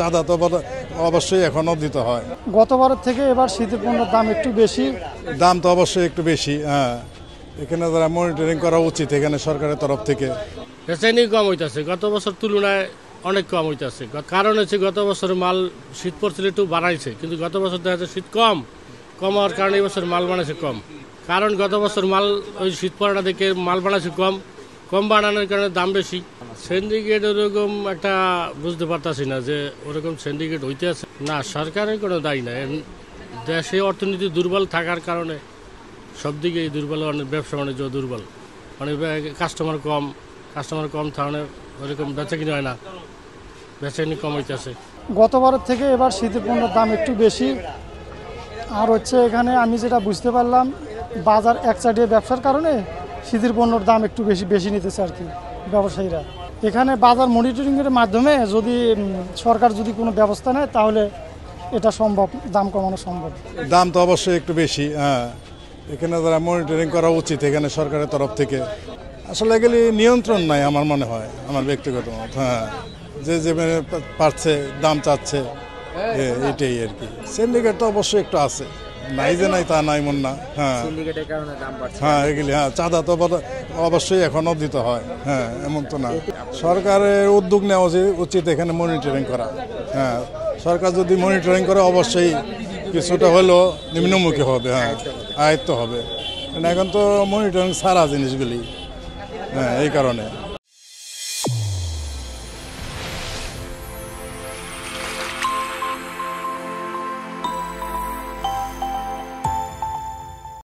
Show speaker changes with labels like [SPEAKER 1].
[SPEAKER 1] চাঁদা তো অবশ্যই এখনো দিতে হয়।
[SPEAKER 2] গতবারের থেকে এবার শীতের পণ্যের দাম একটু বেশি।
[SPEAKER 1] দাম তো অবশ্যই একটু বেশি, হ্যাঁ। এখানে যারা মনিটরিং করা উচিত এখানে সরকারের তরফ থেকে।
[SPEAKER 3] বেচাইনি কম হইতেছে, গত বছর তুলনায় অনেক কম হইতেছে। কারণ হচ্ছে গত বছর মাল শীত পড়ছিল একটু বাড়াইছে, কিন্তু গত বছর দেখা যাচ্ছে শীত কম হওয়ার কারণে এই বছর মাল বানাইছে কম। কারণ গত বছর মাল ওই শীত পড়াটা দেখে মাল বানাইছে কম বানানোর কারণে দাম বেশি। সিন্ডিকেট ওরকম একটা বুঝতে পারতাছি না যে ওরকম সিন্ডিকেট হইতে আছে না, সরকারের কোনো দায়ী নাই। দেশে অর্থনীতি দুর্বল থাকার কারণে সব দিকেই দুর্বল, অনেক ব্যবসা বাণিজ্য দুর্বল, অনেক কাস্টমার কম থাকলে ওরকম বেচা কিনে হয় না, বেচাকিনি কম হইতেছে।
[SPEAKER 2] গতবারের থেকে এবার শীতের পণ্যের দাম একটু বেশি। আর হচ্ছে এখানে আমি যেটা বুঝতে পারলাম, বাজার একচাটিয়ে ব্যবসার কারণে শীতের পণ্যর দাম একটু বেশি নিতেছে আর কি ব্যবসায়ীরা। এখানে বাজার মনিটরিংয়ের মাধ্যমে যদি সরকার যদি কোনো ব্যবস্থা নেয় তাহলে এটা সম্ভব, দাম কমানো সম্ভব।
[SPEAKER 1] দাম তো অবশ্যই একটু বেশি, হ্যাঁ। এখানে যারা মনিটরিং করা উচিত এখানে সরকারের তরফ থেকে। আসলে এগুলি নিয়ন্ত্রণ নাই আমার মনে হয়, আমার ব্যক্তিগত মত। হ্যাঁ, যে পারছে দাম চাচ্ছে, এটাই আর কি। সিন্ডিকেট তো অবশ্যই একটু আছে, নাই যে নাই তা নাই মন না। হ্যাঁ,
[SPEAKER 4] সিন্ডিকেটের কারণে দাম বাড়ছে।
[SPEAKER 1] হ্যাঁ এগুলি, হ্যাঁ। চাঁদা তো অবশ্যই এখনো দিতে হয়, হ্যাঁ, এমন তো না। সরকারের উদ্যোগ নেওয়া উচিত এখানে মনিটরিং করা। হ্যাঁ, সরকার যদি মনিটরিং করে অবশ্যই কিছুটা হলেও নিম্নমুখী হবে, হ্যাঁ, আয়ত্ত হবে। এখন তো মনিটরিং ছাড়া জিনিসগুলি, হ্যাঁ, এই কারণে।